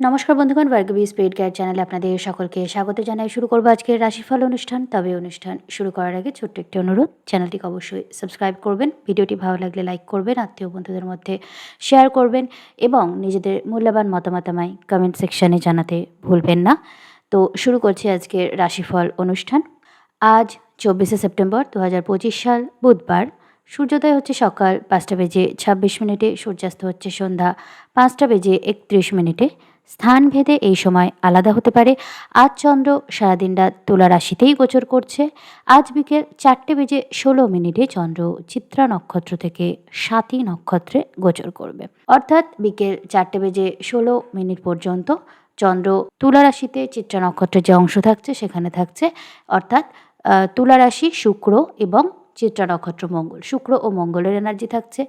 নমস্কার বন্ধুগণ, Bhargavi spirit guide চ্যানেলে আপনাদের সকলকে স্বাগত জানাই। শুরু করবো আজকের রাশিফল অনুষ্ঠান। তবে অনুষ্ঠান শুরু করার আগে ছোট্ট একটি অনুরোধ, চ্যানেলটিকে অবশ্যই সাবস্ক্রাইব করবেন, ভিডিওটি ভালো লাগলে লাইক করবেন, আত্মীয় বন্ধুদের মধ্যে শেয়ার করবেন এবং নিজেদের মূল্যবান মতামত আমায় কমেন্ট সেকশানে জানাতে ভুলবেন না। তো শুরু করছি আজকের রাশিফল অনুষ্ঠান। আজ 24শে সেপ্টেম্বর 2025 সাল, বুধবার। সূর্যোদয় হচ্ছে সকাল 5টা বেজে 26 মিনিটে, সূর্যাস্ত হচ্ছে সন্ধ্যা 5টা বেজে 31 মিনিটে। স্থানভেদে এই সময় আলাদা হতে পারে। আজ চন্দ্র সারাদিন রাত তুলা রাশিতেই গোচর করছে। আজ বিকেল 4টে বেজে 16 মিনিটে চন্দ্র চিত্রা নক্ষত্র থেকে স্বাতী নক্ষত্রে গোচর করবে। অর্থাৎ বিকেল 4টে বেজে 16 মিনিট পর্যন্ত চন্দ্র তুলা রাশিতে চিত্রা নক্ষত্রের যে অংশ থাকছে সেখানে থাকছে। অর্থাৎ তুলা রাশি শুক্র এবং চিত্রা নক্ষত্র মঙ্গল, শুক্র ও মঙ্গলের এনার্জি থাকছে।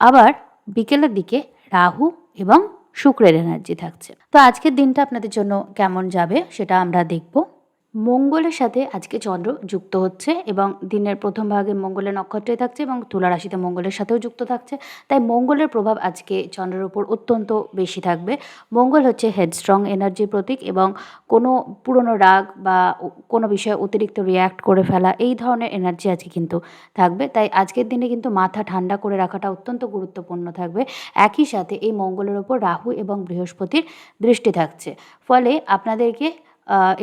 আবার বিকেলের দিকে রাহু এবং শুক্রের এনার্জি থাকছে। তো আজকের দিনটা আপনাদের জন্য কেমন যাবে সেটা আমরা দেখব। মঙ্গলের সাথে আজকে চন্দ্র যুক্ত হচ্ছে এবং দিনের প্রথম ভাগে মঙ্গলের নক্ষত্রে থাকছে এবং তুলা রাশিতে মঙ্গলের সাথেও যুক্ত থাকছে। তাই মঙ্গলের প্রভাব আজকে চন্দ্রের উপর অত্যন্ত বেশি থাকবে। মঙ্গল হচ্ছে হেডস্ট্রং এনার্জির প্রতীক এবং কোনো পুরনো রাগ বা কোনো বিষয়ে অতিরিক্ত রিয়্যাক্ট করে ফেলা, এই ধরনের এনার্জি আজকে কিন্তু থাকবে। তাই আজকের দিনে কিন্তু মাথা ঠান্ডা করে রাখাটা অত্যন্ত গুরুত্বপূর্ণ থাকবে। একই সাথে এই মঙ্গলের ওপর রাহু এবং বৃহস্পতির দৃষ্টি থাকছে, ফলে আপনাদেরকে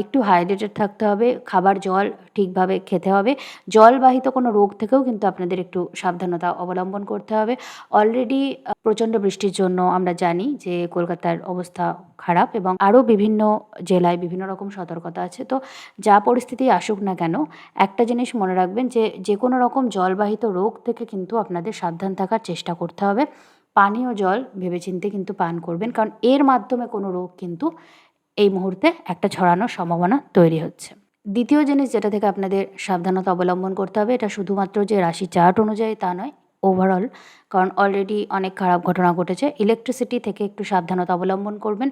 একটু হাইড্রেটেড থাকতে হবে, খাবার জল ঠিকভাবে খেতে হবে। জলবাহিত কোনো রোগ থেকেও কিন্তু আপনাদের একটু সাবধানতা অবলম্বন করতে হবে। অলরেডি প্রচণ্ড বৃষ্টির জন্য আমরা জানি যে কলকাতার অবস্থা খারাপ এবং আরও বিভিন্ন জেলায় বিভিন্ন রকম সতর্কতা আছে। তো যা পরিস্থিতি আসুক না কেন, একটা জিনিস মনে রাখবেন যে যে কোনো রকম জলবাহিত রোগ থেকে কিন্তু আপনাদের সাবধান থাকার চেষ্টা করতে হবে। পানীয় জল ভেবেচিন্তে কিন্তু পান করবেন, কারণ এর মাধ্যমে কোনো রোগ কিন্তু এই মুহূর্তে একটা ছড়ানোর সম্ভাবনা তৈরি হচ্ছে। দ্বিতীয় জিনিস যেটা থেকে আপনাদের সাবধানতা অবলম্বন করতে হবে, এটা শুধুমাত্র যে রাশি চার্ট অনুযায়ী তা নয়, ওভারঅল, কারণ অলরেডি অনেক খারাপ ঘটনা ঘটেছে। ইলেকট্রিসিটি থেকে একটু সাবধানতা অবলম্বন করবেন।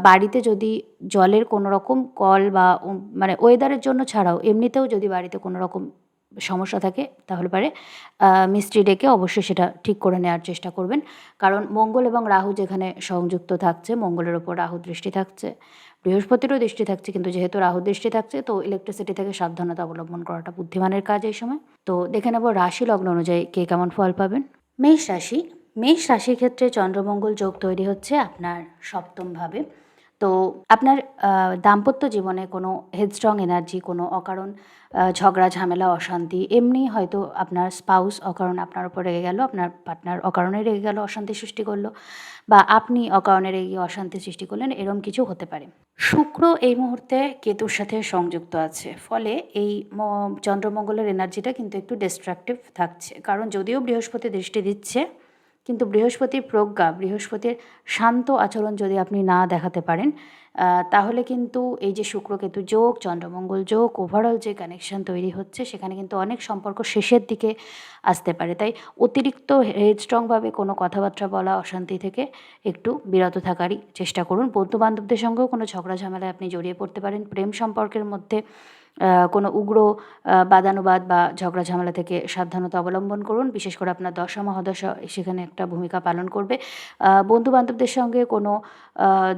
বাড়িতে যদি জলের কোনো রকম কল বা মানে ওয়েদারের জন্য ছাড়াও এমনিতেও যদি বাড়িতে কোনো রকম সমস্যা থাকে তাহলে পারে মিস্ত্রি ডেকে অবশ্যই সেটা ঠিক করে নেওয়ার চেষ্টা করবেন। কারণ মঙ্গল এবং রাহু যেখানে সংযুক্ত থাকছে, মঙ্গলের ওপর রাহু দৃষ্টি থাকছে, বৃহস্পতিরও দৃষ্টি থাকছে, কিন্তু যেহেতু রাহু দৃষ্টি থাকছে তো ইলেকট্রিসিটি থেকে সাবধানতা অবলম্বন করাটা বুদ্ধিমানের কাজ এই সময়। তো দেখে নেব রাশি লগ্ন অনুযায়ী কে কেমন ফল পাবেন। মেষ রাশি। মেষ রাশির ক্ষেত্রে চন্দ্রমঙ্গল যোগ তৈরি হচ্ছে আপনার সপ্তমভাবে। তো আপনার দাম্পত্য জীবনে কোনো হেডস্ট্রং এনার্জি, কোনো অকারণ ঝগড়া ঝামেলা অশান্তি, এমনি হয়তো আপনার স্পাউস অকারণে আপনার উপর রেগে গেল, আপনার পার্টনার অকারণে রেগে গেল, অশান্তি সৃষ্টি করলো, বা আপনি অকারণে রেগে অশান্তি সৃষ্টি করলেন, এরম কিছু হতে পারে। শুক্র এই মুহূর্তে কেতুর সাথে সংযুক্ত আছে, ফলে এই চন্দ্রমঙ্গলের এনার্জিটা কিন্তু একটু ডিস্ট্রাকটিভ থাকছে। কারণ যদিও বৃহস্পতি দৃষ্টি দিচ্ছে, কিন্তু বৃহস্পতির প্রজ্ঞা, বৃহস্পতির শান্ত আচরণ যদি আপনি না দেখাতে পারেন, তাহলে কিন্তু এই যে শুক্রকেতু যোগ, চন্দ্রমঙ্গল যোগ, ওভারঅল যে কানেকশন তৈরি হচ্ছে সেখানে কিন্তু অনেক সম্পর্ক শেষের দিকে আসতে পারে। তাই অতিরিক্ত হেডস্ট্রংভাবে কোনো কথাবার্তা বলা, অশান্তি থেকে একটু বিরত থাকারই চেষ্টা করুন। বন্ধুবান্ধবদের সঙ্গেও কোনো ঝগড়া ঝামেলায় আপনি জড়িয়ে পড়তে পারেন। প্রেম সম্পর্কের মধ্যে কোনো উগ্র বাদানুবাদ বা ঝগড়া ঝামেলা থেকে সাবধানতা অবলম্বন করুন। বিশেষ করে আপনার দশা মহাদশা সেখানে একটা ভূমিকা পালন করবে। বন্ধুবান্ধবদের সঙ্গে কোনো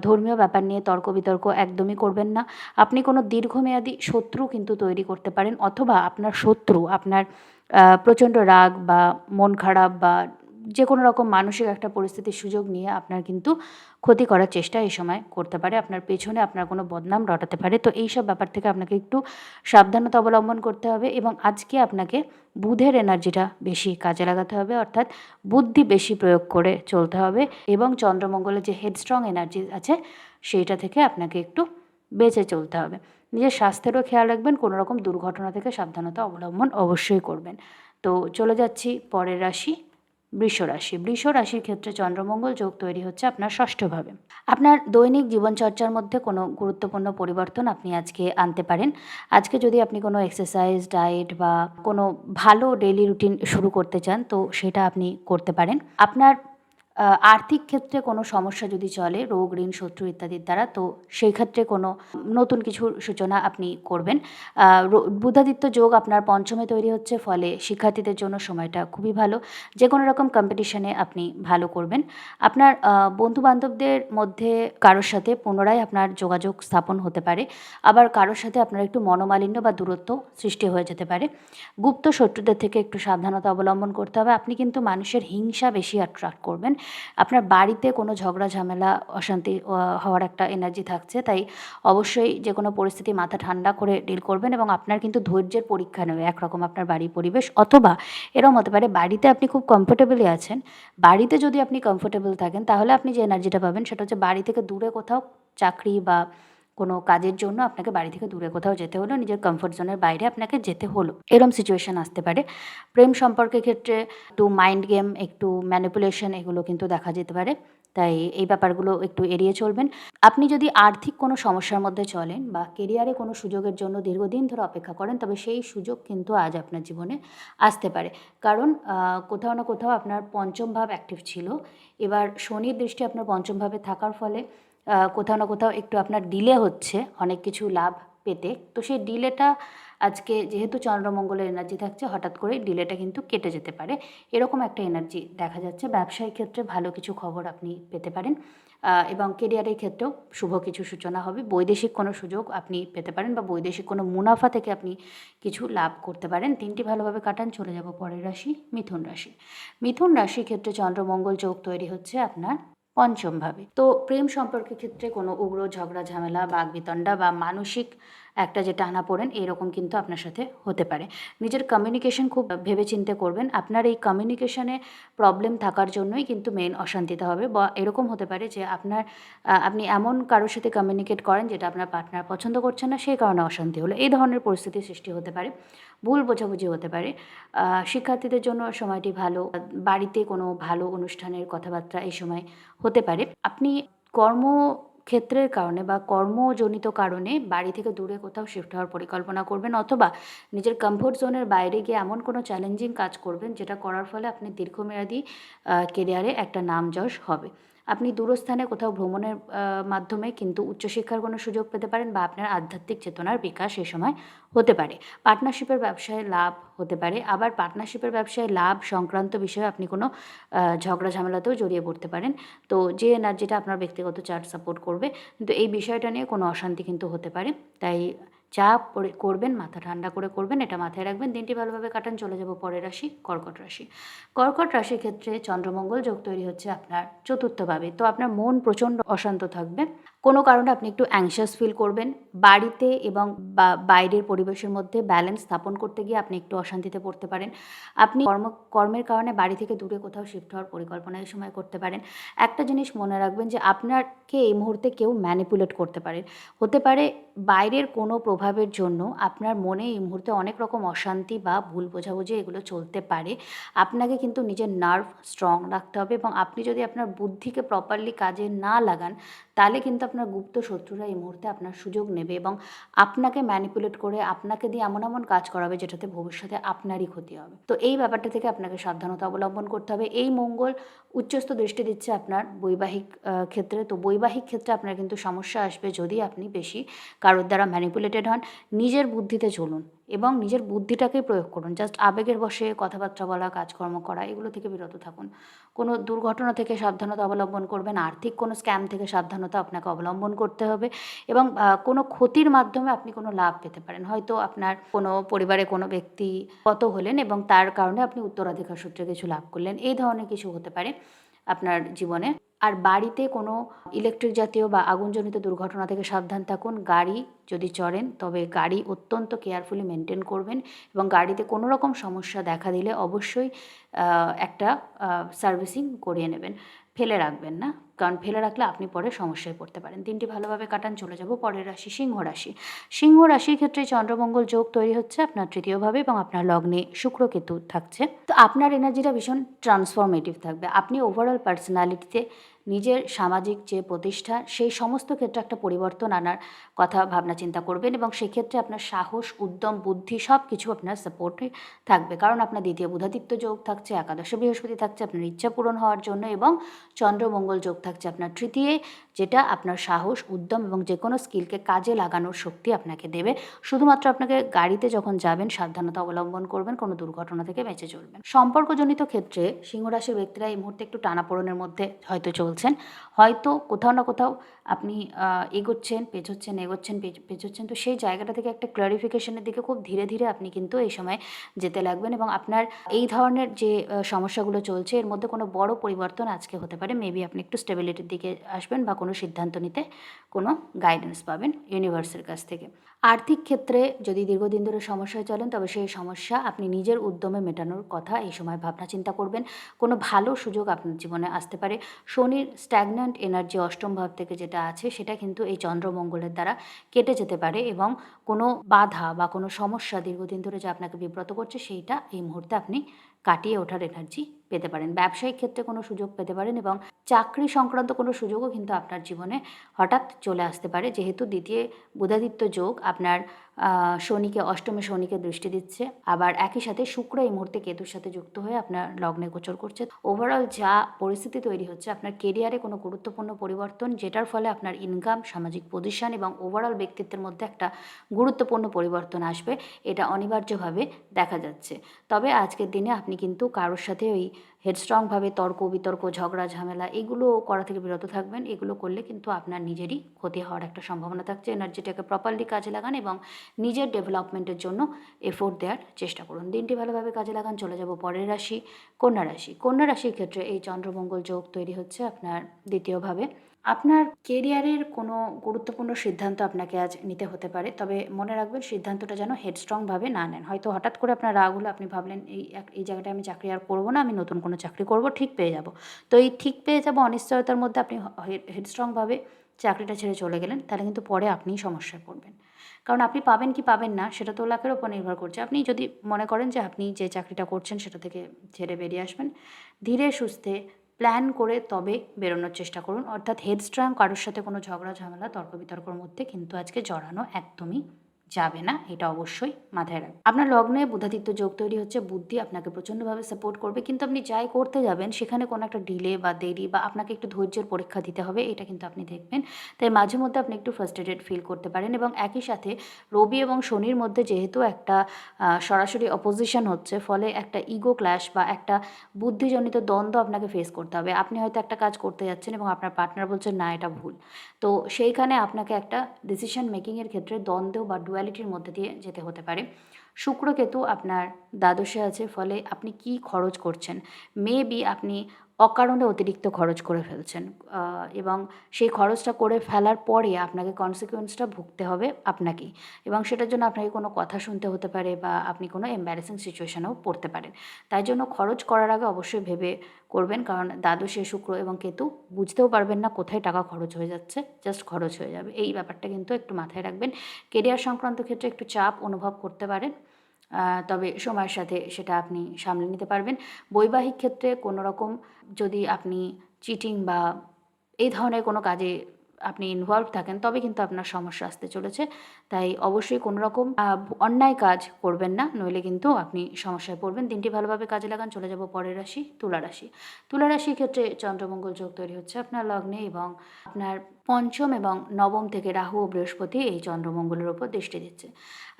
ধর্মীয় ব্যাপার নিয়ে তর্ক বিতর্ক একদমই করবেন না। আপনি কোনো দীর্ঘমেয়াদী শত্রু কিন্তু তৈরি করতে পারেন, অথবা আপনার শত্রু আপনার প্রচণ্ড রাগ বা মন খারাপ বা যে কোনো রকম মানসিক একটা পরিস্থিতির সুযোগ নিয়ে আপনার কিন্তু ক্ষতি করার চেষ্টা এই সময় করতে পারে, আপনার পেছনে আপনার কোনো বদনাম রটাতে পারে। তো এই সব ব্যাপার থেকে আপনাকে একটু সাবধানতা অবলম্বন করতে হবে এবং আজকে আপনাকে বুধের এনার্জিটা বেশি কাজে লাগাতে হবে, অর্থাৎ বুদ্ধি বেশি প্রয়োগ করে চলতে হবে এবং চন্দ্রমঙ্গলের যে হেডস্ট্রং এনার্জি আছে সেইটা থেকে আপনাকে একটু বেঁচে চলতে হবে। নিজের স্বাস্থ্যেরও খেয়াল রাখবেন, কোনো রকম দুর্ঘটনা থেকে সাবধানতা অবলম্বন অবশ্যই করবেন। তো চলে যাচ্ছি পরের রাশি, বৃষ রাশি। বৃষ রাশির ক্ষেত্রে চন্দ্রমঙ্গল যোগ তৈরি হচ্ছে আপনার ষষ্ঠভাবে। আপনার দৈনিক জীবনচর্চার মধ্যে কোনো গুরুত্বপূর্ণ পরিবর্তন আপনি আজকে আনতে পারেন। আজকে যদি আপনি কোনো এক্সারসাইজ, ডায়েট বা কোনো ভালো ডেইলি রুটিন শুরু করতে চান তো সেটা আপনি করতে পারেন। আপনার আর্থিক ক্ষেত্রে কোনো সমস্যা যদি চলে, রোগ, ঋণ, শত্রু ইত্যাদির দ্বারা, তো সেই ক্ষেত্রে কোনো নতুন কিছুর সূচনা আপনি করবেন। বুধাদিত্য যোগ আপনার পঞ্চমে তৈরি হচ্ছে, ফলে শিক্ষার্থীদের জন্য সময়টা খুবই ভালো। যে কোনো রকম কম্পিটিশনে আপনি ভালো করবেন। আপনার বন্ধু-বান্ধবদের মধ্যে কারোর সাথে পুনরায় আপনার যোগাযোগ স্থাপন হতে পারে। আবার কারোর সাথে আপনার একটু মনোমালিন্য বা দূরত্ব সৃষ্টি হয়ে যেতে পারে। গুপ্ত শত্রুদের থেকে একটু সাবধানতা অবলম্বন করতে হবে। আপনি কিন্তু মানুষের হিংসা বেশি অ্যাট্রাক্ট করবেন। আপনার বাড়িতে কোনো ঝগড়া ঝামেলা, অশান্তি হওয়ার একটা এনার্জি থাকছে, তাই অবশ্যই যে কোনো পরিস্থিতি মাথা ঠান্ডা করে ডিল করবেন এবং আপনার কিন্তু ধৈর্যের পরীক্ষা নেবে একরকম আপনার বাড়ির পরিবেশ। অথবা এরকম হতে পারে বাড়িতে আপনি খুব কমফোর্টেবলি আছেন, বাড়িতে যদি আপনি কমফোর্টেবল থাকেন তাহলে আপনি যে এনার্জিটা পাবেন সেটা হচ্ছে বাড়ি থেকে দূরে কোথাও চাকরি বা কোনো কাজের জন্য আপনাকে বাড়ি থেকে দূরে কোথাও যেতে হলো, নিজের কমফোর্ট জোনের বাইরে আপনাকে যেতে হলো, এরম সিচুয়েশান আসতে পারে। প্রেম সম্পর্কের ক্ষেত্রে একটু মাইন্ড গেম, একটু ম্যানিপুলেশন এগুলো কিন্তু দেখা যেতে পারে, তাই এই ব্যাপারগুলো একটু এড়িয়ে চলবেন। আপনি যদি আর্থিক কোনো সমস্যার মধ্যে চলেন বা কেরিয়ারে কোনো সুযোগের জন্য দীর্ঘদিন ধরে অপেক্ষা করেন, তবে সেই সুযোগ কিন্তু আজ আপনার জীবনে আসতে পারে। কারণ কোথাও না কোথাও আপনার পঞ্চম ভাব অ্যাক্টিভ ছিল, এবার শনির দৃষ্টি আপনার পঞ্চম ভাবে থাকার ফলে কোথাও না কোথাও একটু আপনার ডিলে হচ্ছে অনেক কিছু লাভ পেতে। তো সেই ডিলেটা আজকে যেহেতু চন্দ্রমঙ্গলের এনার্জি থাকছে, হঠাৎ করে ডিলেটা কিন্তু কেটে যেতে পারে, এরকম একটা এনার্জি দেখা যাচ্ছে। ব্যবসায়িক ক্ষেত্রে ভালো কিছু খবর আপনি পেতে পারেন এবং কেরিয়ারের ক্ষেত্রেও শুভ কিছু সূচনা হবে। বৈদেশিক কোনো সুযোগ আপনি পেতে পারেন বা বৈদেশিক কোনো মুনাফা থেকে আপনি কিছু লাভ করতে পারেন। দিনটি ভালোভাবে কাটান। চলে যাব পরের রাশি, মিথুন রাশি। মিথুন রাশির ক্ষেত্রে চন্দ্রমঙ্গল যোগ তৈরি হচ্ছে আপনার পঞ্চমভাবে। তো প্রেম সম্পর্কের ক্ষেত্রে কোনো উগ্র ঝগড়া ঝামেলা, বাগবিতণ্ডা বা মানসিক একটা যে টানাপোড়েন এরকম কিন্তু আপনার সাথে হতে পারে। নিজের কমিউনিকেশন খুব ভেবেচিন্তে করবেন। আপনার এই কমিউনিকেশনে প্রবলেম থাকার জন্যই কিন্তু মেইন অশান্তিটা হবে, বা এরকম হতে পারে যে আপনি এমন কারোর সাথে কমিউনিকেট করেন যেটা আপনার পার্টনার পছন্দ করছে না, সেই কারণে অশান্তি হলো। এই ধরনের পরিস্থিতির সৃষ্টি হতে পারে, ভুল বোঝাবুঝি হতে পারে। শিক্ষার্থীদের জন্য সময়টি ভালো। বাড়িতে কোনো ভালো অনুষ্ঠানের কথাবার্তা এই সময় হতে পারে। আপনি কর্মক্ষেত্রের কারণে বা কর্মজনিত কারণে বাড়ি থেকে দূরে কোথাও শিফট হওয়ার পরিকল্পনা করবেন, অথবা নিজের কমফোর্ট জোনের বাইরে গিয়ে এমন কোনো চ্যালেঞ্জিং কাজ করবেন যেটা করার ফলে আপনি দীর্ঘমেয়াদী কেরিয়ারে একটা নাম যশ হবে। আপনি দূরস্থানে কোথাও ভ্রমণের মাধ্যমে কিন্তু উচ্চশিক্ষার কোনো সুযোগ পেতে পারেন, বা আপনার আধ্যাত্মিক চেতনার বিকাশ এ সময় হতে পারে। পার্টনারশিপের ব্যবসায় লাভ হতে পারে। আবার পার্টনারশিপের ব্যবসায় লাভ সংক্রান্ত বিষয়ে আপনি কোনো ঝগড়া ঝামেলাতেও জড়িয়ে পড়তে পারেন। তো যে এনার্জিটা আপনার ব্যক্তিগত চার্ট সাপোর্ট করবে, কিন্তু এই বিষয়টা নিয়ে কোনো অশান্তি কিন্তু হতে পারে। তাই যা করবেন মাথা ঠান্ডা করে করবেন, এটা মাথায় রাখবেন। দিনটি ভালোভাবে কাটান। চলে যাব পরের রাশি, কর্কট রাশি। কর্কট রাশির ক্ষেত্রে চন্দ্রমঙ্গল যোগ তৈরি হচ্ছে আপনার চতুর্থভাবে। তো আপনার মন প্রচণ্ড অশান্ত থাকবে, কোনো কারণে আপনি একটু অ্যাংশাস ফিল করবেন। বাড়িতে এবং বাইরের পরিবেশের মধ্যে ব্যালেন্স স্থাপন করতে গিয়ে আপনি একটু অশান্তিতে পড়তে পারেন। আপনি কর্মের কারণে বাড়ি থেকে দূরে কোথাও শিফট হওয়ার পরিকল্পনা এই সময় করতে পারেন। একটা জিনিস মনে রাখবেন যে আপনাকে এই মুহূর্তে কেউ ম্যানিপুলেট করতে পারে। হতে পারে বাইরের কোনো প্রভাবের জন্য আপনার মনে এই মুহূর্তে অনেক রকম অশান্তি বা ভুল বোঝাবুঝি এগুলো চলতে পারে। আপনাকে কিন্তু নিজের নার্ভ স্ট্রং রাখতে হবে, এবং আপনি যদি আপনার বুদ্ধিকে প্রপারলি কাজে না লাগান, তাহলে কিন্তু আপনার গুপ্ত শত্রুরা এই মুহূর্তে আপনার সুযোগ নেবে এবং আপনাকে ম্যানিপুলেট করে আপনাকে দিয়ে এমন এমন কাজ করাবে যেটাতে ভবিষ্যতে আপনারই ক্ষতি হবে। তো এই ব্যাপারটা থেকে আপনাকে সাবধানতা অবলম্বন করতে হবে। এই মঙ্গল উচ্চস্থ দৃষ্টি দিচ্ছে আপনার বৈবাহিক ক্ষেত্রে। তো বৈবাহিক ক্ষেত্রে আপনার কিন্তু সমস্যা আসবে যদি আপনি বেশি কারোর দ্বারা ম্যানিপুলেটেড হন। নিজের বুদ্ধিতে চলুন এবং নিজের বুদ্ধিটাকেই প্রয়োগ করুন। জাস্ট আবেগের বশে কথাবার্তা বলা, কাজকর্ম করা, এগুলো থেকে বিরত থাকুন। কোনো দুর্ঘটনা থেকে সাবধানতা অবলম্বন করবেন। আর্থিক কোনো স্ক্যাম থেকে সাবধানতা আপনাকে অবলম্বন করতে হবে, এবং কোনো ক্ষতির মাধ্যমে আপনি কোনো লাভ পেতে পারেন। হয়তো আপনার কোনো পরিবারে কোনো ব্যক্তি গত হলেন এবং তার কারণে আপনি উত্তরাধিকার সূত্রে কিছু লাভ করলেন, এই ধরনের কিছু হতে পারে আপনার জীবনে। আর বাড়িতে কোনো ইলেকট্রিক জাতীয় বা আগুনজনিত দুর্ঘটনা থেকে সাবধান থাকুন। গাড়ি যদি চড়েন তবে গাড়ি অত্যন্ত কেয়ারফুলি মেনটেন করবেন, এবং গাড়িতে কোনো রকম সমস্যা দেখা দিলে অবশ্যই একটা সার্ভিসিং করিয়ে নেবেন, ফেলে রাখবেন না, কারণ ফেলে রাখলে আপনি পরে সমস্যায় পড়তে পারেন। দিনটি ভালোভাবে কাটান। চলে যাব পরের রাশি, সিংহ রাশি। সিংহ রাশির ক্ষেত্রে চন্দ্রমঙ্গল যোগ তৈরি হচ্ছে আপনার তৃতীয়ভাবে, এবং আপনার লগ্নে শুক্র কেতু থাকছে। তো আপনার এনার্জিটা ভীষণ ট্রান্সফরমেটিভ থাকবে। আপনি ওভারঅল পার্সোনালিটিতে নিজের সামাজিক যে প্রতিষ্ঠা সেই সমস্ত ক্ষেত্রে একটা পরিবর্তন আনার কথা ভাবনা চিন্তা করবেন, এবং সেক্ষেত্রে আপনার সাহস, উদ্যম, বুদ্ধি সব কিছু আপনার সাপোর্টে থাকবে। কারণ আপনার দ্বিতীয় বুধাদিত্য যোগ থাকছে, একাদশে বৃহস্পতি থাকছে আপনার ইচ্ছা পূরণ হওয়ার জন্য, এবং চন্দ্রমঙ্গল যোগ থাকছে আপনার তৃতীয়, যেটা আপনার সাহস, উদ্যম এবং যে কোনো স্কিলকে কাজে লাগানোর শক্তি আপনাকে দেবে। শুধুমাত্র আপনাকে গাড়িতে যখন যাবেন সাবধানতা অবলম্বন করবেন, কোনো দুর্ঘটনা থেকে বেঁচে চলবেন। সম্পর্কজনিত ক্ষেত্রে সিংহরাশির ব্যক্তিরা এই মুহূর্তে একটু টানাপোড়েনের মধ্যে হয়তো চলছেন। হয়তো কোথাও না কোথাও আপনি এগোচ্ছেন, পেছোচ্ছেন, এগোচ্ছেন, পেছোচ্ছেন। তো সেই জায়গাটা থেকে একটা ক্লারিফিকেশনের দিকে খুব ধীরে ধীরে আপনি কিন্তু এই সময় যেতে লাগবেন, এবং আপনার এই ধরনের যে সমস্যাগুলো চলছে এর মধ্যে কোনো বড় পরিবর্তন আজকে হতে পারে। মেবি আপনি একটু স্টেবিলিটির দিকে আসবেন বা কোনো সিদ্ধান্ত নিতে কোনো গাইডেন্স পাবেন ইউনিভার্সের কাছ থেকে। আর্থিক ক্ষেত্রে যদি দীর্ঘদিন ধরে সমস্যায় চলেন, তবে সেই সমস্যা আপনি নিজের উদ্যমে মেটানোর কথা এই সময় ভাবনা চিন্তা করবেন। কোনো ভালো সুযোগ আপনার জীবনে আসতে পারে। শনির স্ট্যাগন্যান্ট এনার্জি অষ্টম ভাব থেকে যেটা আছে সেটা কিন্তু এই চন্দ্রমঙ্গলের দ্বারা কেটে যেতে পারে, এবং কোনো বাধা বা কোনো সমস্যা দীর্ঘদিন ধরে যা আপনাকে বিব্রত করছে সেইটা এই মুহূর্তে আপনি কাটিয়ে ওঠার এনার্জি পেতে পারেন। ব্যবসায়িক ক্ষেত্রে কোনো সুযোগ পেতে পারেন, এবং চাকরি সংক্রান্ত কোনো সুযোগও কিন্তু আপনার জীবনে হঠাৎ চলে আসতে পারে, যেহেতু দ্বিতীয় বুধাদিত্য যোগ আপনার শনিকে, অষ্টমে শনিকে দৃষ্টি দিচ্ছে। আবার একই সাথে শুক্র এই মুহূর্তে কেতুর সাথে যুক্ত হয়ে আপনার লগ্নে গোচর করছে। ওভারঅল যা পরিস্থিতি তৈরি হচ্ছে আপনার কেরিয়ারে কোনো গুরুত্বপূর্ণ পরিবর্তন, যেটার ফলে আপনার ইনকাম, সামাজিক পজিশন এবং ওভারঅল ব্যক্তিত্বের মধ্যে একটা গুরুত্বপূর্ণ পরিবর্তন আসবে, এটা অনিবার্যভাবে দেখা যাচ্ছে। তবে আজকের দিনে আপনি কিন্তু কারোর সাথে ওই হেডস্ট্রংভাবে তর্ক বিতর্ক, ঝগড়া ঝামেলা এগুলো করা থেকে বিরত থাকবেন। এগুলো করলে কিন্তু আপনার নিজেরই ক্ষতি হওয়ার একটা সম্ভাবনা থাকছে। এনার্জিটাকে প্রপারলি কাজে লাগান এবং নিজের ডেভেলপমেন্টের জন্য এফোর্ট দেওয়ার চেষ্টা করুন। দিনটি ভালোভাবে কাজে লাগান। চলে যাব পরের রাশি, কন্যা রাশি। কন্যা রাশির ক্ষেত্রে এই চন্দ্রমঙ্গল যোগ তৈরি হচ্ছে আপনার দ্বিতীয়ভাবে। আপনার কেরিয়ারের কোনো গুরুত্বপূর্ণ সিদ্ধান্ত আপনাকে আজ নিতে হতে পারে, তবে মনে রাখবেন সিদ্ধান্তটা যেন হেডস্ট্রংভাবে না নেন। হয়তো হঠাৎ করে আপনার রাগ হলো, আপনি ভাবলেন এই জায়গাটায় আমি চাকরি আর করবো না, আমি নতুন কোনো চাকরি করব, ঠিক পেয়ে যাব। তো এই ঠিক পেয়ে যাব অনিশ্চয়তার মধ্যে আপনি হেডস্ট্রংভাবে চাকরিটা ছেড়ে চলে গেলেন, তাহলে কিন্তু পরে আপনিই সমস্যায় পড়বেন। কারণ আপনি পাবেন কি পাবেন না সেটা তো লাখের ওপর নির্ভর করছে। আপনি যদি মনে করেন যে আপনি যে চাকরিটা করছেন সেটা থেকে ছেড়ে বেরিয়ে আসবেন, ধীরে সুস্থে প্ল্যান করে তবে বেরোনোর চেষ্টা করুন। অর্থাৎ হেডস্ট্রং কারোর সাথে কোনো ঝগড়া ঝামেলা, তর্ক বিতর্কর মধ্যে কিন্তু আজকে জড়ানো একদমই যাবে না, এটা অবশ্যই মাথায় রাখবেন। আপনার লগ্নে বুধাদিত্য যোগ তৈরি হচ্ছে। বুদ্ধি আপনাকে প্রচণ্ডভাবে সাপোর্ট করবে, কিন্তু আপনি যাই করতে যাবেন সেখানে কোনো একটা ডিলে বা দেরি বা আপনাকে একটু ধৈর্যের পরীক্ষা দিতে হবে, এটা কিন্তু আপনি দেখবেন। তাই মাঝে মধ্যে আপনি একটু ফ্রাস্ট্রেটেড ফিল করতে পারেন, এবং একই সাথে রবি এবং শনির মধ্যে যেহেতু একটা সরাসরি অপোজিশন হচ্ছে, ফলে একটা ইগো ক্ল্যাশ বা একটা বুদ্ধিজনিত দ্বন্দ্ব আপনাকে ফেস করতে হবে। আপনি হয়তো একটা কাজ করতে যাচ্ছেন এবং আপনার পার্টনার বলছেন না এটা ভুল, তো সেইখানে আপনাকে একটা ডিসিশন মেকিংয়ের ক্ষেত্রে দ্বন্দ্ব বা ডুয়ালিটির মধ্যে দিয়ে যেতে হতে পারে। শুক্র কেতু আপনার দ্বাদশে আছে, ফলে আপনি কি খরচ করছেন, মেবি আপনি অকারণে অতিরিক্ত খরচ করে ফেলছেন, এবং সেই খরচটা করে ফেলার পরে আপনাকে কনসিকুয়েন্সটা ভুগতে হবে আপনাকেই, এবং সেটার জন্য আপনাকে কোনো কথা শুনতে হতে পারে বা আপনি কোনো এম্বারেসিং সিচুয়েশনেও পড়তে পারেন। তাই জন্য খরচ করার আগে অবশ্যই ভেবে করবেন, কারণ দ্বাদশে শুক্র এবং কেতু, বুঝতেও পারবেন না কোথায় টাকা খরচ হয়ে যাচ্ছে, জাস্ট খরচ হয়ে যাবে। এই ব্যাপারটা কিন্তু একটু মাথায় রাখবেন। কেরিয়ার সংক্রান্ত ক্ষেত্রে একটু চাপ অনুভব করতে পারেন, তবে সময়ের সাথে সেটা আপনি সামলে নিতে পারবেন। বৈবাহিক ক্ষেত্রে কোনো রকম যদি আপনি চিটিং বা এই ধরনের কোনো কাজে আপনি ইনভলভ থাকেন, তবে কিন্তু আপনার সমস্যা আসতে চলেছে। তাই অবশ্যই কোনো রকম অন্যায় কাজ করবেন না, নইলে কিন্তু আপনি সমস্যায় পড়বেন। দিনটি ভালোভাবে কাজে লাগান। চলে যাব পরের রাশি, তুলা রাশি। তুলা রাশির ক্ষেত্রে চন্দ্রমঙ্গল যোগ তৈরি হচ্ছে আপনার লগ্নে, এবং আপনার পঞ্চম এবং নবম থেকে রাহু ও বৃহস্পতি এই চন্দ্রমঙ্গলের ওপর দৃষ্টি দিচ্ছে।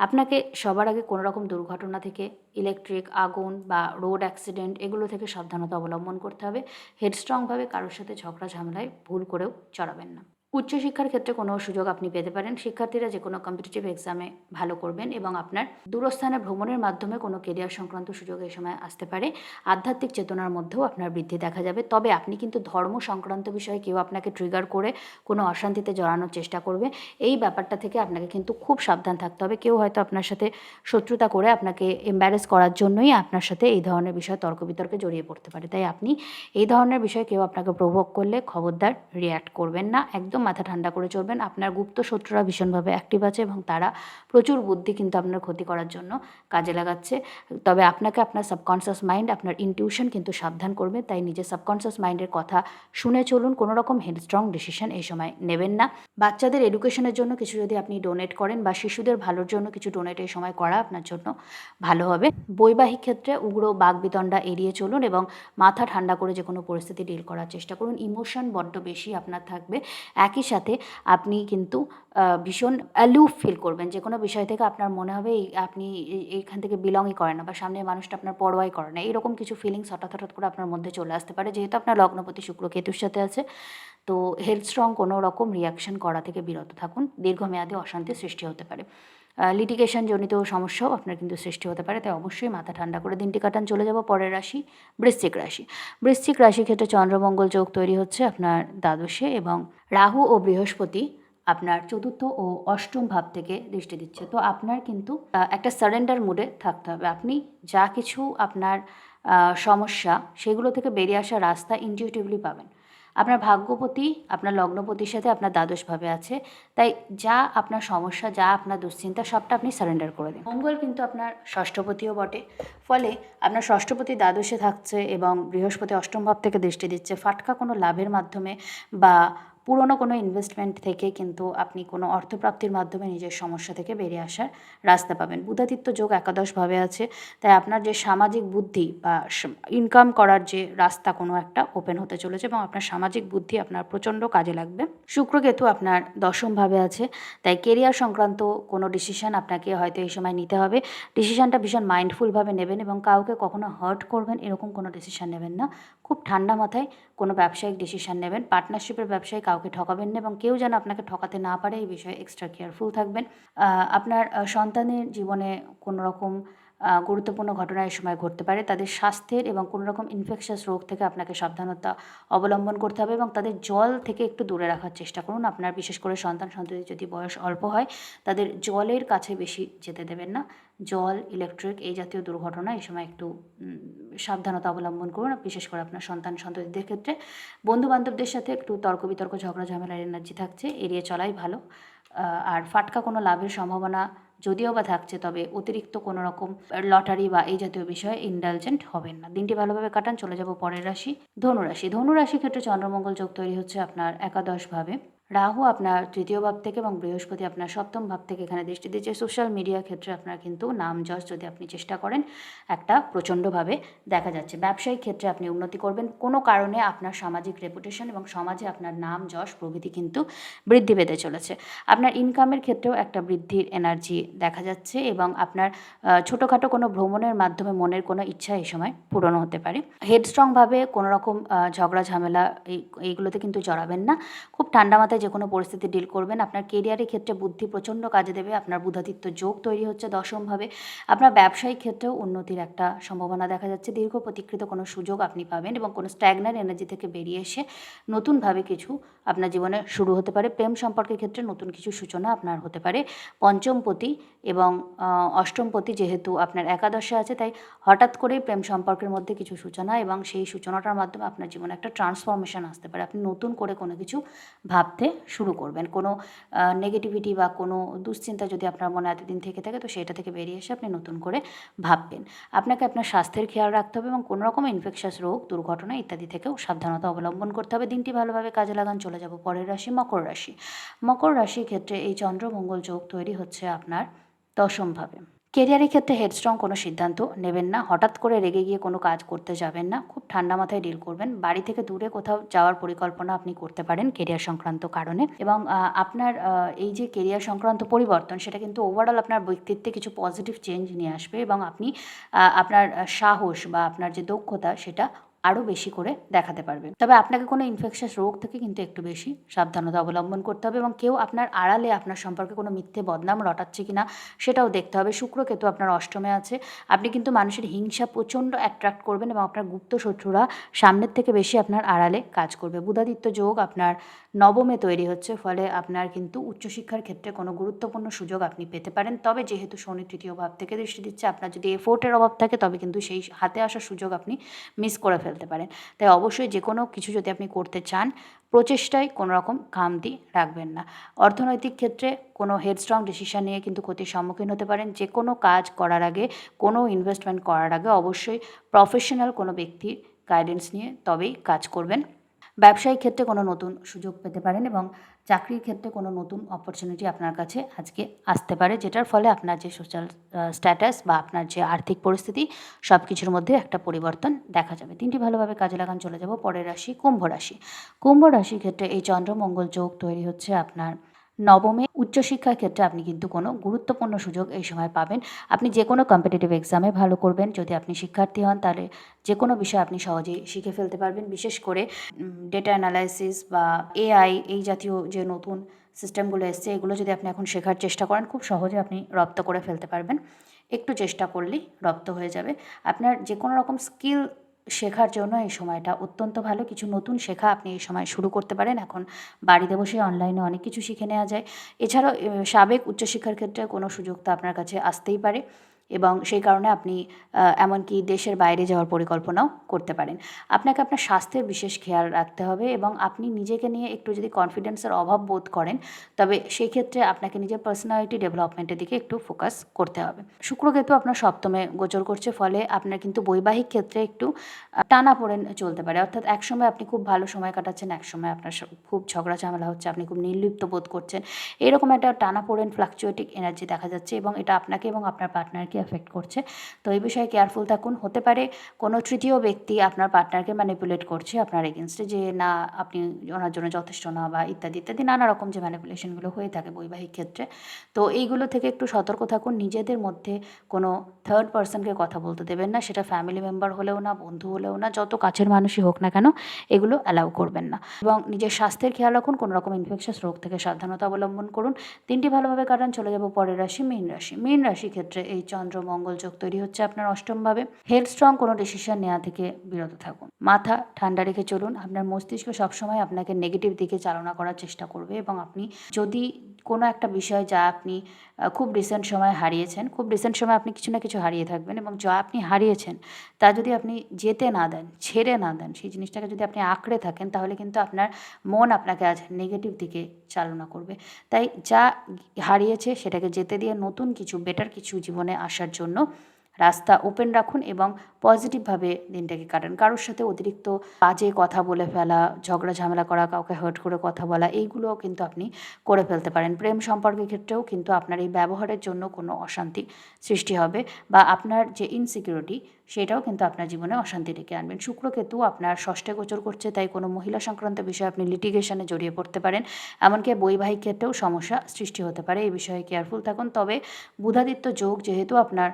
আপনাকে সবার আগে কোনো রকম দুর্ঘটনা থেকে, ইলেকট্রিক, আগুন বা রোড অ্যাক্সিডেন্ট এগুলো থেকে সাবধানতা অবলম্বন করতে হবে। হেডস্ট্রংভাবে কারোর সাথে ঝগড়া ঝামেলায় ভুল করেও জড়াবেন না। উচ্চশিক্ষার ক্ষেত্রে কোনো সুযোগ আপনি পেতে পারেন। শিক্ষার্থীরা যে কোনো কম্পিটিটিভ এক্সামে ভালো করবেন, এবং আপনার দূরস্থানে ভ্রমণের মাধ্যমে কোনো কেরিয়ার সংক্রান্ত সুযোগ এই সময় আসতে পারে। আধ্যাত্মিক চেতনার মধ্যেও আপনার বৃদ্ধি দেখা যাবে। তবে আপনি কিন্তু ধর্ম সংক্রান্ত বিষয়ে কেউ আপনাকে ট্রিগার করে কোনো কোনো অশান্তিতে জড়ানোর চেষ্টা করবে। এই ব্যাপারটা থেকে আপনাকে কিন্তু খুব সাবধান থাকতে হবে। কেউ হয়তো আপনার সাথে শত্রুতা করে আপনাকে এম্বারেস করার জন্যই আপনার সাথে এই ধরনের বিষয়ে তর্ক বিতর্কে জড়িয়ে পড়তে পারে। তাই আপনি এই ধরনের বিষয়ে কেউ আপনাকে প্রভোগ করলে খবরদার রিঅ্যাক্ট করবেন না। একদম মাথা ঠান্ডা করে চলবেন। আপনার গুপ্ত শত্রুরা ভীষণভাবে অ্যাক্টিভ আছে এবং তারা প্রচুর বুদ্ধি কিন্তু আপনার ক্ষতি করার জন্য কাজে লাগাচ্ছে। তবে আপনাকে আপনার সাবকনসিয়াস মাইন্ড, আপনার ইনটিউশন কিন্তু সাবধান করবে। তাই নিজের সাবকনসিয়াস মাইন্ডের কথা শুনে চলুন। কোনো রকম হেডস্ট্রং ডিসিশন এই সময় নেবেন না। বাচ্চাদের এডুকেশনের জন্য কিছু যদি আপনি ডোনেট করেন বা শিশুদের ভালোর জন্য কিছু ডোনেট এই সময় করা আপনার জন্য ভালো হবে। বৈবাহিক ক্ষেত্রে উগ্র বাকবিতণ্ডা এড়িয়ে চলুন এবং মাথা ঠান্ডা করে যে কোনো পরিস্থিতি ডিল করার চেষ্টা করুন। ইমোশন বড্ড বেশি আপনার থাকবে। একই সাথে আপনি কিন্তু ভীষণ অ্যালুফ ফিল করবেন। যে কোনো বিষয় থেকে আপনার মনে হবে আপনি এইখান থেকে বিলংই করেন না বা সামনের মানুষটা আপনার পরোয়াই করে না। এইরকম কিছু ফিলিংস হঠাৎ হঠাৎ করে আপনার মধ্যে চলে আসতে পারে। যেহেতু আপনার লগ্নপতি শুক্র কেতুর সাথে আছে, তো হেডস্ট্রং কোনো রকম রিয়াকশন করা থেকে বিরত থাকুন। দীর্ঘমেয়াদী অশান্তির সৃষ্টি হতে পারে। লিটিগেশন জনিত সমস্যাও আপনার কিন্তু সৃষ্টি হতে পারে। তাই অবশ্যই মাথা ঠান্ডা করে দিনটি কাটান। চলে যাব পরের রাশি, বৃশ্চিক রাশি। বৃশ্চিক রাশির ক্ষেত্রে চন্দ্রমঙ্গল যোগ তৈরি হচ্ছে আপনার দ্বাদশে এবং রাহু ও বৃহস্পতি আপনার চতুর্থ ও অষ্টম ভাব থেকে দৃষ্টি দিচ্ছে। তো আপনার কিন্তু একটা সারেন্ডার মুডে থাকতে হবে। আপনি যা কিছু আপনার সমস্যা সেগুলো থেকে বেরিয়ে আসার রাস্তা ইনটিউটিভলি পাবেন। আপনার ভাগ্যপতি আপনার লগ্নপতির সাথে আপনার দ্বাদশভাবে আছে। তাই যা আপনার সমস্যা, যা আপনার দুশ্চিন্তা, সবটা আপনি সারেন্ডার করে দিন। মঙ্গল কিন্তু আপনার ষষ্ঠপতিও বটে। ফলে আপনার ষষ্ঠপতি দ্বাদশে থাকছে এবং বৃহস্পতি অষ্টম ভাব থেকে দৃষ্টি দিচ্ছে। ফাটকা কোনো লাভের মাধ্যমে বা পুরনো কোনো ইনভেস্টমেন্ট থেকে কিন্তু আপনি কোনো অর্থপ্রাপ্তির মাধ্যমে নিজের সমস্যা থেকে বেরিয়ে আসার রাস্তা পাবেন। বুধাদিত্য যোগ একাদশভাবে আছে। তাই আপনার যে সামাজিক বুদ্ধি বা ইনকাম করার যে রাস্তা কোনো একটা ওপেন হতে চলেছে এবং আপনার সামাজিক বুদ্ধি আপনার প্রচণ্ড কাজে লাগবে। শুক্রকেতু আপনার দশমভাবে আছে। তাই কেরিয়ার সংক্রান্ত কোনো ডিসিশন আপনাকে হয়তো এই সময় নিতে হবে। ডিসিশনটা ভীষণ মাইন্ডফুলভাবে নেবেন এবং কাউকে কখনো হার্ট করবেন এরকম কোনো ডিসিশন নেবেন না। খুব ঠান্ডা মাথায় কোনো ব্যবসায়িক ডিসিশন নেবেন। পার্টনারশিপের ব্যবসায় কাউকে ঠকাবেন না এবং কেউ যেন আপনাকে ঠকাতে না পারে এই বিষয়ে এক্সট্রা কেয়ারফুল থাকবেন। আপনার সন্তানের জীবনে কোনো রকম গুরুত্বপূর্ণ ঘটনা এই সময় ঘটতে পারে। তাদের স্বাস্থ্যের এবং কোনো রকম ইনফেকশাস রোগ থেকে আপনাকে সাবধানতা অবলম্বন করতে হবে এবং তাদের জল থেকে একটু দূরে রাখার চেষ্টা করুন। আপনার বিশেষ করে সন্তানদের যদি বয়স অল্প হয় তাদের জলের কাছে বেশি যেতে দেবেন না। জল, ইলেকট্রিক এই জাতীয় দুর্ঘটনা এই সময় একটু সাবধানতা অবলম্বন করুন। বিশেষ করে আপনার সন্তানদের ক্ষেত্রে বন্ধুবান্ধবদের সাথে একটু তর্ক বিতর্ক, ঝগড়া ঝামেলার এনার্জি থাকছে, এড়িয়ে চলাই ভালো। আর ফাটকা কোনো লাভের সম্ভাবনা যদিও বা থাকছে, তবে অতিরিক্ত কোনো রকম লটারি বা এই জাতীয় বিষয়ে ইনডালজেন্ট হবেন না। দিনটি ভালোভাবে কাটান। চলে যাব পরের রাশি, ধনুরাশি। ধনুরাশির ক্ষেত্রে চন্দ্রমঙ্গল যোগ তৈরি হচ্ছে আপনার একাদশভাবে। রাহু আপনার তৃতীয় ভাব থেকে এবং বৃহস্পতি আপনার সপ্তম ভাব থেকে এখানে দৃষ্টি দিচ্ছে। সোশ্যাল মিডিয়া ক্ষেত্রে আপনার কিন্তু নাম যশ যদি আপনি চেষ্টা করেন একটা প্রচণ্ডভাবে দেখা যাচ্ছে। ব্যবসায়িক ক্ষেত্রে আপনি উন্নতি করবেন। কোনো কারণে আপনার সামাজিক রেপুটেশন এবং সমাজে আপনার নাম যশ প্রভৃতি কিন্তু বৃদ্ধি পেতে চলেছে। আপনার ইনকামের ক্ষেত্রেও একটা বৃদ্ধির এনার্জি দেখা যাচ্ছে এবং আপনার ছোটোখাটো কোনো ভ্রমণের মাধ্যমে মনের কোনো ইচ্ছা এই সময় পূরণ হতে পারে। হেডস্ট্রংভাবে কোনো রকম ঝগড়া ঝামেলা এইগুলোতে কিন্তু জড়াবেন না। খুব ঠান্ডা মাথায় যে কোনো পরিস্থিতি ডিল করবেন। আপনার কেরিয়ারের ক্ষেত্রে বুদ্ধি প্রচণ্ড কাজে দেবে। আপনার বুধাদিত্য যোগ তৈরি হচ্ছে দশমভাবে। আপনার ব্যবসায়িক ক্ষেত্রেও উন্নতির একটা সম্ভাবনা দেখা যাচ্ছে। দীর্ঘ প্রতীক্ষিত কোনো সুযোগ আপনি পাবেন এবং কোনো স্ট্যাগন্যান্ট এনার্জি থেকে বেরিয়ে এসে নতুনভাবে কিছু আপনার জীবনে শুরু হতে পারে। প্রেম সম্পর্কের ক্ষেত্রে নতুন কিছু সূচনা আপনার হতে পারে। পঞ্চমপতি এবং অষ্টমপতি যেহেতু আপনার একাদশে আছে, তাই হঠাৎ করেই প্রেম সম্পর্কের মধ্যে কিছু সূচনা এবং সেই সূচনাটার মাধ্যমে আপনার জীবনে একটা ট্রান্সফরমেশন আসতে পারে। আপনি নতুন করে কোনো কিছু ভাবতে শুরু করবেন। কোনো নেগেটিভিটি বা কোনো দুশ্চিন্তা যদি আপনার মনে এতদিন থেকে থাকে, তো সেটা থেকে বেরিয়ে এসে আপনি নতুন করে ভাববেন। আপনাকে আপনার স্বাস্থ্যের খেয়াল রাখতে হবে এবং কোনো রকম ইনফেকশাস রোগ, দুর্ঘটনা ইত্যাদি থেকেও সাবধানতা অবলম্বন করতে হবে। দিনটি ভালোভাবে কাজে লাগান। চলে যাব পরের রাশি, মকর রাশি। মকর রাশির ক্ষেত্রে এই চন্দ্রমঙ্গল যোগ তৈরি হচ্ছে আপনার দশমভাবে। কেরিয়ারের ক্ষেত্রে হেডস্ট্রং কোনো সিদ্ধান্ত নেবেন না। হঠাৎ করে রেগে গিয়ে কোনো কাজ করতে যাবেন না। খুব ঠান্ডা মাথায় ডিল করবেন। বাড়ি থেকে দূরে কোথাও যাওয়ার পরিকল্পনা আপনি করতে পারেন কেরিয়ার সংক্রান্ত কারণে এবং আপনার এই যে কেরিয়ার সংক্রান্ত পরিবর্তন, সেটা কিন্তু ওভারঅল আপনার ব্যক্তিত্বে কিছু পজিটিভ চেঞ্জ নিয়ে আসবে এবং আপনি আপনার সাহস বা আপনার যে দক্ষতা সেটা আরও বেশি করে দেখাতে পারবেন। তবে আপনাকে কোনো ইনফেকশাস রোগ থেকে কিন্তু একটু বেশি সাবধানতা অবলম্বন করতে হবে এবং কেউ আপনার আড়ালে আপনার সম্পর্কে কোনো মিথ্যে বদনাম রটাচ্ছে কিনা সেটাও দেখতে হবে। শুক্র কেতু আপনার অষ্টমে আছে। আপনি কিন্তু মানুষের হিংসা প্রচণ্ড অ্যাট্রাক্ট করবেন এবং আপনার গুপ্ত শত্রুরা সামনের থেকে বেশি আপনার আড়ালে কাজ করবে। বুধাদিত্য যোগ আপনার নবমে তৈরি হচ্ছে, ফলে আপনার কিন্তু উচ্চশিক্ষার ক্ষেত্রে কোনো গুরুত্বপূর্ণ সুযোগ আপনি পেতে পারেন। তবে যেহেতু শনি তৃতীয় ভাব থেকে দৃষ্টি দিচ্ছে, আপনার যদি এফোর্টের অভাব থাকে তবে কিন্তু সেই হাতে আসা সুযোগ আপনি মিস করে ফেলতে পারেন। তাই অবশ্যই যে কোনো কিছু যদি আপনি করতে চান, প্রচেষ্টায় কোনো রকম খামতি রাখবেন না। অর্থনৈতিক ক্ষেত্রে কোনো হেডস্ট্রং ডিসিশন নিয়ে কিন্তু ক্ষতির সম্মুখীন হতে পারেন। যে কোনো কাজ করার আগে, কোনো ইনভেস্টমেন্ট করার আগে অবশ্যই প্রফেশনাল কোনো ব্যক্তির গাইডেন্স নিয়ে তবেই কাজ করবেন। ব্যবসায়িক ক্ষেত্রে কোনো নতুন সুযোগ পেতে পারেন এবং চাকরির ক্ষেত্রে কোনো নতুন অপরচুনিটি আপনার কাছে আজকে আসতে পারে, যেটার ফলে আপনার যে সোশ্যাল স্ট্যাটাস বা আপনার যে আর্থিক পরিস্থিতি সব কিছুর মধ্যে একটা পরিবর্তন দেখা যাবে। তিনটি ভালোভাবে কাজে লাগান। চলে যাব পরের রাশি, কুম্ভ রাশি। কুম্ভ রাশির ক্ষেত্রে এই চন্দ্রমঙ্গল যোগ তৈরি হচ্ছে আপনার নবমে। উচ্চশিক্ষার ক্ষেত্রে আপনি কিন্তু কোনো গুরুত্বপূর্ণ সুযোগ এই সময় পাবেন। আপনি যে কোনো কম্পিটিটিভ এক্সামে ভালো করবেন। যদি আপনি শিক্ষার্থী হন তাহলে যে কোনো বিষয় আপনি সহজেই শিখে ফেলতে পারবেন। বিশেষ করে ডেটা অ্যানালাইসিস বা এআই এই জাতীয় যে নতুন সিস্টেমগুলো এসছে, এগুলো যদি আপনি এখন শেখার চেষ্টা করেন খুব সহজে আপনি রপ্ত করে ফেলতে পারবেন। একটু চেষ্টা করলেই রপ্ত হয়ে যাবে। আপনার যে কোনো রকম স্কিল শেখার জন্য এই সময়টা অত্যন্ত ভালো। কিছু নতুন শেখা আপনি এই সময় শুরু করতে পারেন। এখন বাড়িতে বসে অনলাইনে অনেক কিছু শিখে নেওয়া যায়। এছাড়াও সাবেক উচ্চশিক্ষার ক্ষেত্রে কোনো সুযোগ তো আপনার কাছে আসতেই পারে এবং সেই কারণে আপনি এমনকি দেশের বাইরে যাওয়ার পরিকল্পনাও করতে পারেন। আপনাকে আপনার স্বাস্থ্যের বিশেষ খেয়াল রাখতে হবে এবং আপনি নিজেকে নিয়ে একটু যদি কনফিডেন্সের অভাব বোধ করেন, তবে সেই ক্ষেত্রে আপনাকে নিজের পার্সোনালিটি ডেভেলপমেন্টের দিকে একটু ফোকাস করতে হবে। শুক্র কেতু আপনার সপ্তমে গোচর করছে, ফলে আপনার কিন্তু বৈবাহিক ক্ষেত্রে একটু টানাপোড়েন চলতে পারে। অর্থাৎ একসময় আপনি খুব ভালো সময় কাটাচ্ছেন, একসময় আপনার খুব ঝগড়া ঝামেলা হচ্ছে, আপনি খুব নির্লিপ্ত বোধ করছেন। এরকম একটা টানাপোড়েন ফ্লাকচুয়েটিং এনার্জি দেখা যাচ্ছে এবং এটা আপনাকে এবং আপনার পার্টনারকে এফেক্ট করছে। তো এই বিষয়ে কেয়ারফুল থাকুন। হতে পারে কোনো তৃতীয় ব্যক্তি আপনার পার্টনারকে ম্যানিপুলেট করছে আপনার এগেনস্টে, যে না আপনি ওনার জন্য যথেষ্ট না বা ইত্যাদি ইত্যাদি নানা রকম যে ম্যানিপুলেশনগুলো হয়ে থাকে বৈবাহিক ক্ষেত্রে। তো এইগুলো থেকে একটু সতর্ক থাকুন। নিজেদের মধ্যে কোনো থার্ড পার্সনকে কথা বলতে দেবেন না, সেটা ফ্যামিলি মেম্বার হলেও না, বন্ধু হলেও না, যত কাছের মানুষই হোক না কেন এগুলো অ্যালাউ করবেন না। এবং নিজের স্বাস্থ্যের খেয়াল রাখুন। কোনো রকম ইনফেকশাস রোগ থেকে সাবধানতা অবলম্বন করুন। দিনটি ভালোভাবে কাটান। চলে যাব পরের রাশি, মীন রাশি। মীন রাশির ক্ষেত্রে এই চন্দ্র মঙ্গল যোগ তৈরি হচ্ছে আপনার অষ্টমভাবে। হেডস্ট্রং কোনো ডিসিশন নেওয়া থেকে বিরত থাকুন। মাথা ঠান্ডা রেখে চলুন। আপনার মস্তিষ্ক সবসময় আপনাকে নেগেটিভ দিকে চালনা করার চেষ্টা করবে এবং আপনি যদি কোনো একটা বিষয় যা আপনি খুব রিসেন্ট সময়ে হারিয়েছেন, খুব রিসেন্ট সময়ে আপনি কিছু না কিছু হারিয়ে থাকবেন এবং যা আপনি হারিয়েছেন তা যদি আপনি যেতে না দেন, ছেড়ে না দেন, সেই জিনিসটাকে যদি আপনি আঁকড়ে থাকেন, তাহলে কিন্তু আপনার মন আপনাকে আজ নেগেটিভ দিকে চালনা করবে। তাই যা হারিয়েছে সেটাকে যেতে দিয়ে নতুন কিছু, বেটার কিছু জীবনে আসার জন্য রাস্তা ওপেন রাখুন এবং পজিটিভভাবে দিনটাকে কাটান। কারোর সাথে অতিরিক্ত বাজে কথা বলে ফেলা, ঝগড়া ঝামেলা করা, কাউকে হার্ট করে কথা বলা, এইগুলোও কিন্তু আপনি করে ফেলতে পারেন। প্রেম সম্পর্কের ক্ষেত্রেও কিন্তু আপনার এই ব্যবহারের জন্য কোনো অশান্তি সৃষ্টি হবে বা আপনার যে ইনসিকিউরিটি সেটাও কিন্তু আপনার জীবনে অশান্তি ডেকে আনবেন। শুক্র কেতু আপনার ষষ্ঠে গোচর করছে, তাই কোনো মহিলা সংক্রান্ত বিষয়ে আপনি লিটিগেশনে জড়িয়ে পড়তে পারেন। এমনকি বৈবাহিক ক্ষেত্রেও সমস্যা সৃষ্টি হতে পারে। এই বিষয়ে কেয়ারফুল থাকুন। তবে বুধাদিত্য যোগ যেহেতু আপনার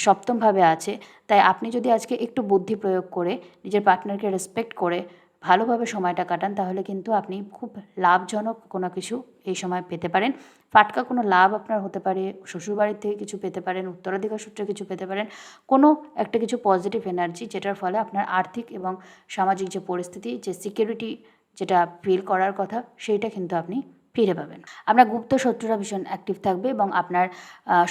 সপ্তমভাবে আছে, তাই আপনি যদি আজকে একটু বুদ্ধি প্রয়োগ করে নিজের পার্টনারকে রেসপেক্ট করে ভালোভাবে সময়টা কাটান, তাহলে কিন্তু আপনি খুব লাভজনক কোনো কিছু এই সময় পেতে পারেন। ফাটকা কোনো লাভ আপনার হতে পারে, শ্বশুরবাড়ির থেকে কিছু পেতে পারেন, উত্তরাধিকার সূত্রে কিছু পেতে পারেন, কোনো একটা কিছু পজিটিভ এনার্জি, যেটার ফলে আপনার আর্থিক এবং সামাজিক যে পরিস্থিতি, যে সিকিউরিটি যেটা ফিল করার কথা, সেইটা কিন্তু আপনি ফিরে পাবেন। আপনার গুপ্ত শত্রুরা ভীষণ অ্যাক্টিভ থাকবে এবং আপনার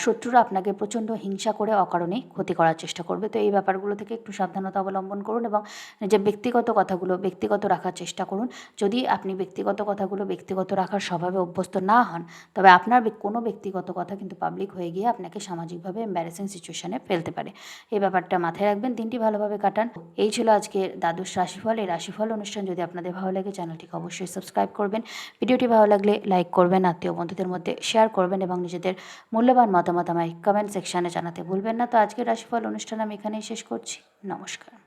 শত্রুরা আপনাকে প্রচণ্ড হিংসা করে অকারণেই ক্ষতি করার চেষ্টা করবে। তো এই ব্যাপারগুলো থেকে একটু সাবধানতা অবলম্বন করুন এবং নিজের ব্যক্তিগত কথাগুলো ব্যক্তিগত রাখার চেষ্টা করুন। যদি আপনি ব্যক্তিগত কথাগুলো ব্যক্তিগত রাখার স্বভাবে অভ্যস্ত না হন, তবে আপনার কোনো ব্যক্তিগত কথা কিন্তু পাবলিক হয়ে গিয়ে আপনাকে সামাজিকভাবে এম্বারেসিং সিচুয়েশনে ফেলতে পারে। এই ব্যাপারটা মাথায় রাখবেন। দিনটি ভালোভাবে কাটান। এই ছিল আজকের দ্বাদশ রাশিফল। এই রাশিফল অনুষ্ঠান যদি আপনাদের ভালো লাগে, চ্যানেলটিকে অবশ্যই সাবস্ক্রাইব করবেন। ভিডিওটি ভালো লাগলে লাইক করবেন, আত্মীয় বন্ধুদের মধ্যে শেয়ার করবেন এবং নিজেদের মূল্যবান মতামত আমায় কমেন্ট সেকশানে জানাতে ভুলবেন না। তো আজকের রাশিফল অনুষ্ঠান আমি এখানেই শেষ করছি। নমস্কার।